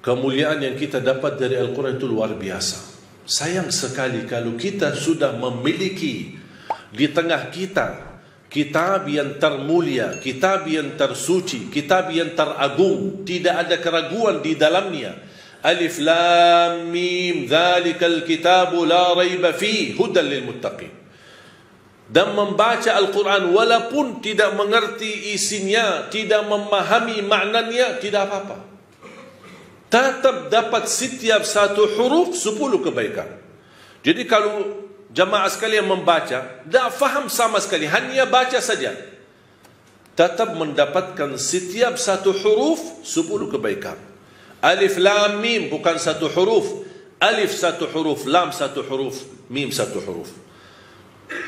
kemuliaan yang kita dapat dari Al-Quran itu luar biasa. Sayang sekali kalau kita sudah memiliki di tengah kita kitab yang termulia, kitab yang tersuci, kitab yang teragung, tidak ada keraguan di dalamnya. Alif Lam Mim, dzalikal kitabu la raiba fihi hudan lil muttaqin. Dan membaca Al-Quran walaupun tidak mengerti isinya, tidak memahami maknanya, tidak apa-apa. Tetap dapat setiap satu huruf 10 kebaikan. Jadi kalau jamaah sekalian membaca, tak faham sama sekali, hanya baca saja, tetap mendapatkan setiap satu huruf 10 kebaikan. Alif Lam Mim bukan satu huruf, alif satu huruf, lam satu huruf, mim satu huruf.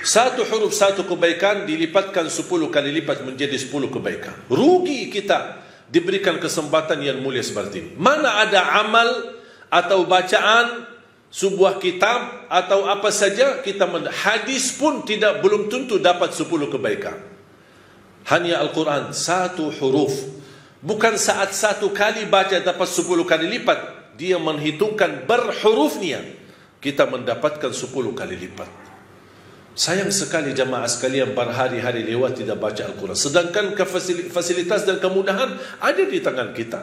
Satu huruf satu kebaikan dilipatkan 10 kali lipat menjadi 10 kebaikan. Rugi kita diberikan kesempatan yang mulia seperti ini. Mana ada amal atau bacaan sebuah kitab atau apa saja kita hadis pun belum tentu dapat 10 kebaikan. Hanya Al-Quran satu huruf, bukan saat satu kali baca dapat 10 kali lipat, dia menghitungkan berhurufnya, kita mendapatkan 10 kali lipat. Sayang sekali jamaah sekalian berhari-hari lewat tidak baca Al-Quran, sedangkan fasilitas dan kemudahan ada di tangan kita.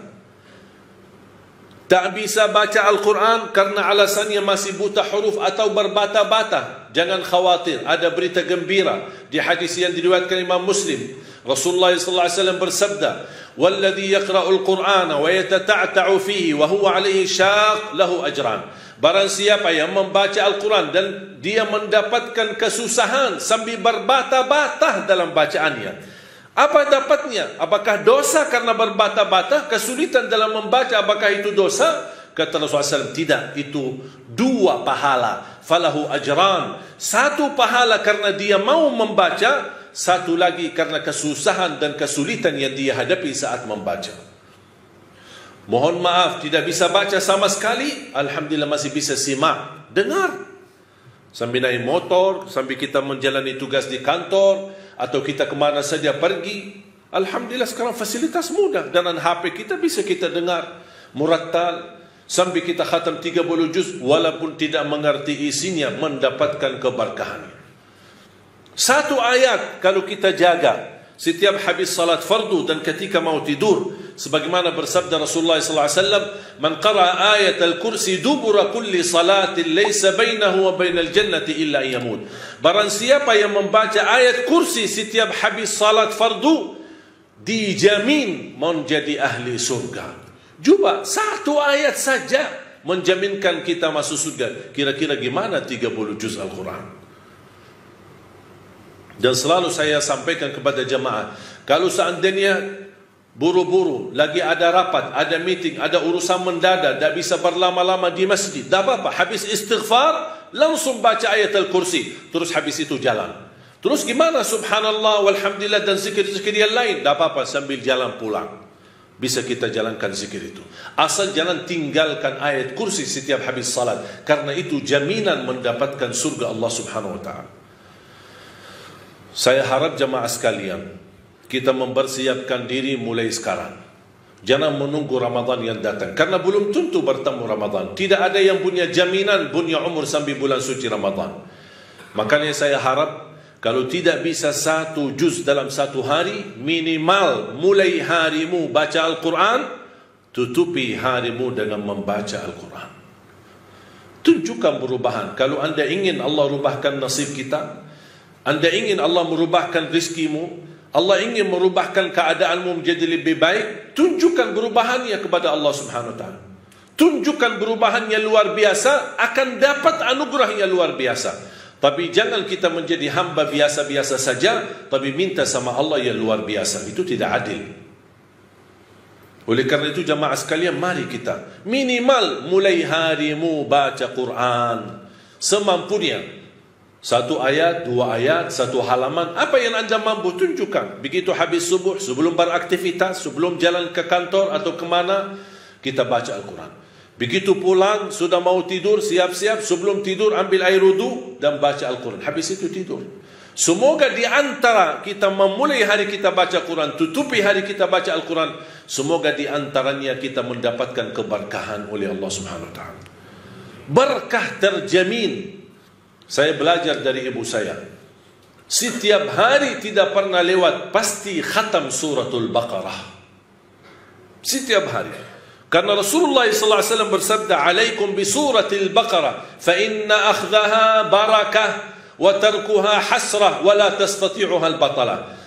Tak bisa baca Al-Quran karena alasannya masih buta huruf atau berbata-bata. Jangan khawatir, ada berita gembira di hadis yang diriwayatkan Imam Muslim. Rasulullah SAW bersabda, "Walladhi yaqra'ul Qur'ana wa yatata'ta'u fihi wa huwa 'alaihi syaq lahu ajran." Barang siapa yang membaca Al-Quran dan dia mendapatkan kesusahan sambil berbata-bata dalam bacaannya, apa dapatnya? Apakah dosa karena berbata-bata? Kesulitan dalam membaca, apakah itu dosa? Kata Rasulullah SAW, tidak, itu 2 pahala. Falahu ajran. 1 pahala karena dia mau membaca, 1 lagi karena kesusahan dan kesulitan yang dia hadapi saat membaca. Mohon maaf, tidak bisa baca sama sekali, alhamdulillah masih bisa simak, dengar. Sambil naik motor, sambil kita menjalani tugas di kantor, atau kita kemana saja pergi. Alhamdulillah sekarang fasilitas mudah. Dengan HP kita bisa kita dengar murattal, sambil kita khatam 30 juz, walaupun tidak mengerti isinya, mendapatkan keberkahannya. 1 ayat kalau kita jaga setiap habis salat fardu dan ketika mau tidur, sebagaimana bersabda Rasulullah SAW, "Man qara'a ayat al-kursi dubura kulli salatin laysa bainahu wa bainal jannati illa yamut." Barang siapa yang membaca ayat kursi setiap habis salat fardu, dijamin menjadi ahli surga. Cuba 1 ayat saja menjaminkan kita masuk surga. Kira-kira gimana 30 juz Al-Quran? Dan selalu saya sampaikan kepada jemaah, kalau seandainya buru-buru, lagi ada rapat, ada meeting, ada urusan mendadak, tak bisa berlama-lama di masjid, tak apa-apa, habis istighfar, langsung baca ayat Al-Kursi, terus habis itu jalan. Terus gimana? Subhanallah, walhamdulillah, dan zikir-zikir yang lain, tak apa-apa, sambil jalan pulang. Bisa kita jalankan zikir itu. Asal jangan tinggalkan ayat Kursi setiap habis salat, karena itu jaminan mendapatkan surga Allah Subhanahu Wa Ta'ala. Saya harap jemaah sekalian, kita mempersiapkan diri mulai sekarang. Jangan menunggu Ramadan yang datang, karena belum tentu bertemu Ramadan. Tidak ada yang punya jaminan punya umur sampai bulan suci Ramadan. Makanya saya harap, kalau tidak bisa 1 juz dalam 1 hari, minimal mulai harimu baca Al-Quran, tutupi harimu dengan membaca Al-Quran. Tunjukkan perubahan. Kalau anda ingin Allah rubahkan nasib kita, anda ingin Allah merubahkan rizkimu, Allah ingin merubahkan keadaanmu menjadi lebih baik, tunjukkan perubahannya kepada Allah Subhanahu Wa Ta'ala. Tunjukkan perubahannya luar biasa, akan dapat anugerah yang luar biasa. Tapi jangan kita menjadi hamba biasa-biasa saja, tapi minta sama Allah yang luar biasa. Itu tidak adil. Oleh karena itu jamaah sekalian, mari kita minimal mulai harimu baca Quran semampunya. 1 ayat, 2 ayat, 1 halaman, apa yang anda mampu tunjukkan. Begitu habis subuh, sebelum beraktivitas, sebelum jalan ke kantor atau kemana, kita baca Al-Quran. Begitu pulang, sudah mau tidur, siap-siap, sebelum tidur ambil air wudu dan baca Al-Quran. Habis itu tidur. Semoga di antara kita memulai hari kita baca Quran, tutupi hari kita baca Al-Quran, semoga di antaranya kita mendapatkan keberkahan oleh Allah Subhanahu wa taala. Berkah terjamin. Saya belajar dari ibu saya. Setiap hari tidak pernah lewat pasti khatam suratul Baqarah. Setiap hari. Karena Rasulullah sallallahu alaihi wasallam bersabda, "Alaikum bi suratil Baqarah, fa inna akhdaha barakah wa tarkuha hasrah wa la tastati'uha al-batalah."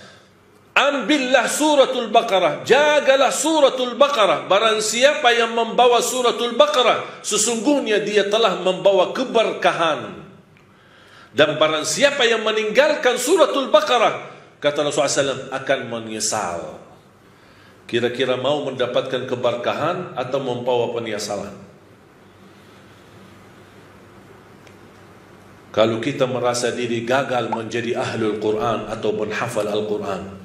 Ambillah suratul Baqarah, jagalah suratul Baqarah. Barang siapa yang membawa suratul Baqarah, sesungguhnya dia telah membawa keberkahan. Dan barang siapa yang meninggalkan suratul Baqarah, kata Rasulullah SAW, akan menyesal. Kira-kira mau mendapatkan keberkahan atau membawa penyesalan? Kalau kita merasa diri gagal menjadi ahlul Quran atau penghafal Al-Quran,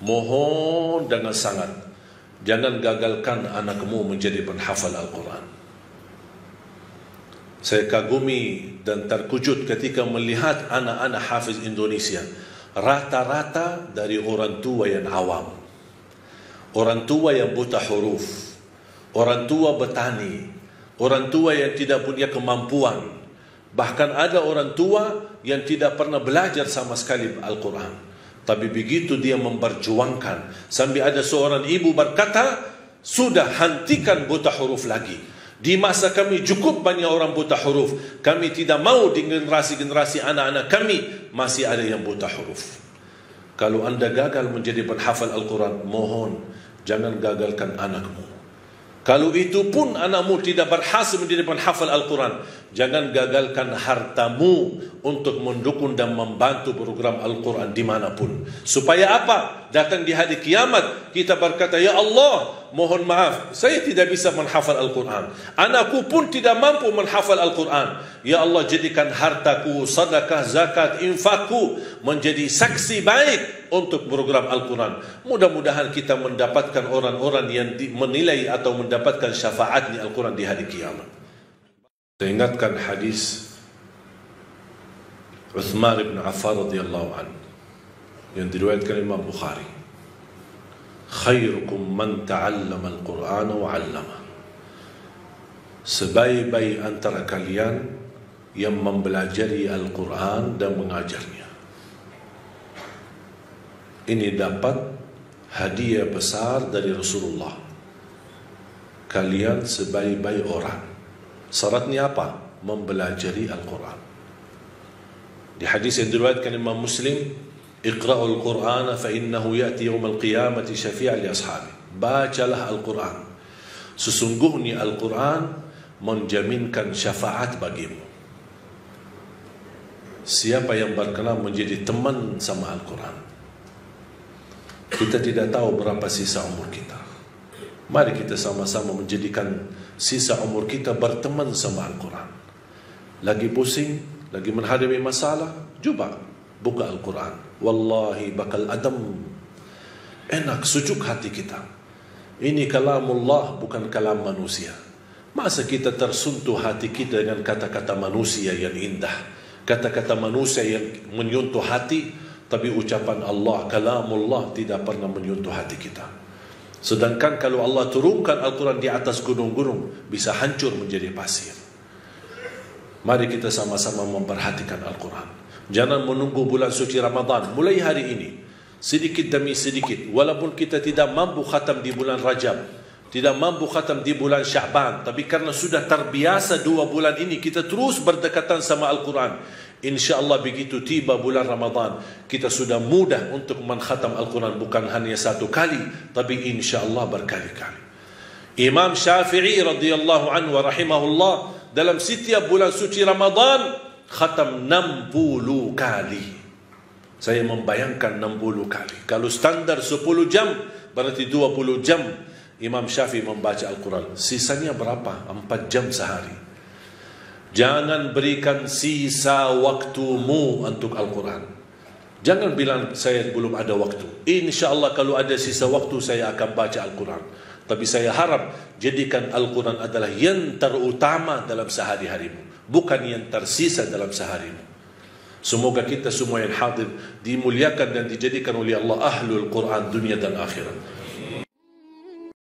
mohon dengan sangat, jangan gagalkan anakmu menjadi penghafal Al-Quran. Saya kagumi dan terkejut ketika melihat anak-anak hafiz Indonesia, rata-rata dari orang tua yang awam, orang tua yang buta huruf, orang tua petani, orang tua yang tidak punya kemampuan. Bahkan ada orang tua yang tidak pernah belajar sama sekali Al-Quran. Tapi begitu dia memperjuangkan, sampai ada seorang ibu berkata, sudah hentikan buta huruf lagi. Di masa kami cukup banyak orang buta huruf. Kami tidak mau di generasi-generasi anak-anak kami masih ada yang buta huruf. Kalau anda gagal menjadi penghafal Al-Quran, mohon jangan gagalkan anakmu. Kalau itu pun anakmu tidak berhasil menjadi penghafal Al-Quran, jangan gagalkan hartamu untuk mendukung dan membantu program Al-Quran dimanapun. Supaya apa? Datang di hari kiamat kita berkata, ya Allah, mohon maaf, saya tidak bisa menghafal Al-Quran. Anakku pun tidak mampu menghafal Al-Quran. Ya Allah, jadikan hartaku, sedekah, zakat, infakku menjadi saksi baik untuk program Al-Quran. Mudah-mudahan kita mendapatkan orang-orang yang menilai atau mendapatkan syafaat di Al-Quran di hari kiamat. Saya ingatkan hadis Uthman bin Affan radhiyallahu anhu yang diriwayatkan Imam Bukhari. Khairukum man ta'allama al-Qur'ana wa 'allama. Sebaik-baik antara kalian yang mempelajari Al-Quran dan mengajarnya. Ini dapat hadiah besar dari Rasulullah. Kalian sebaik-baik orang. Syaratnya apa? Mempelajari Al-Quran. Di hadis yang diriwayatkan Imam Muslim, Iqra'ul Qur'ana fa innahu ya'ti yawmal qiyamati syafi'an li ashabi. Bacalah Al-Quran. Sesungguhnya Al-Quran menjaminkan syafaat bagimu. Siapa yang berkenan menjadi teman sama Al-Quran? Kita tidak tahu berapa sisa umur kita. Mari kita sama-sama menjadikan sisa umur kita berteman sama Al-Quran. Lagi pusing, lagi menghadapi masalah, coba buka Al-Quran. Wallahi bakal adem, enak, sejuk hati kita. Ini kalamullah, bukan kalam manusia. Masa kita tersentuh hati kita dengan kata-kata manusia yang indah, kata-kata manusia yang menyentuh hati, tapi ucapan Allah, kalamullah, tidak pernah menyentuh hati kita. Sedangkan kalau Allah turunkan Al-Quran di atas gunung-gunung, bisa hancur menjadi pasir. Mari kita sama-sama memperhatikan Al-Quran. Jangan menunggu bulan suci Ramadan. Mulai hari ini, sedikit demi sedikit, walaupun kita tidak mampu khatam di bulan Rajab, tidak mampu khatam di bulan Sya'ban, tapi karena sudah terbiasa 2 bulan ini, kita terus berdekatan sama Al-Quran. InsyaAllah begitu tiba bulan Ramadan, kita sudah mudah untuk mengkhatam Al-Quran, bukan hanya 1 kali, tapi insyaAllah berkali-kali. Imam Syafi'i radhiyallahu anhu wa rahimahullah, dalam setiap bulan suci Ramadan khatam 60 kali. Saya membayangkan 60 kali. Kalau standar 10 jam, berarti 20 jam Imam Syafi'i membaca Al-Quran. Sisanya berapa? 4 jam sehari. Jangan berikan sisa waktumu untuk Al-Quran. Jangan bilang saya belum ada waktu. InsyaAllah kalau ada sisa waktu saya akan baca Al-Quran. Tapi saya harap jadikan Al-Quran adalah yang terutama dalam sehari-harimu, bukan yang tersisa dalam seharimu. Semoga kita semua yang hadir dimuliakan dan dijadikan oleh Allah ahlul Quran dunia dan akhirat.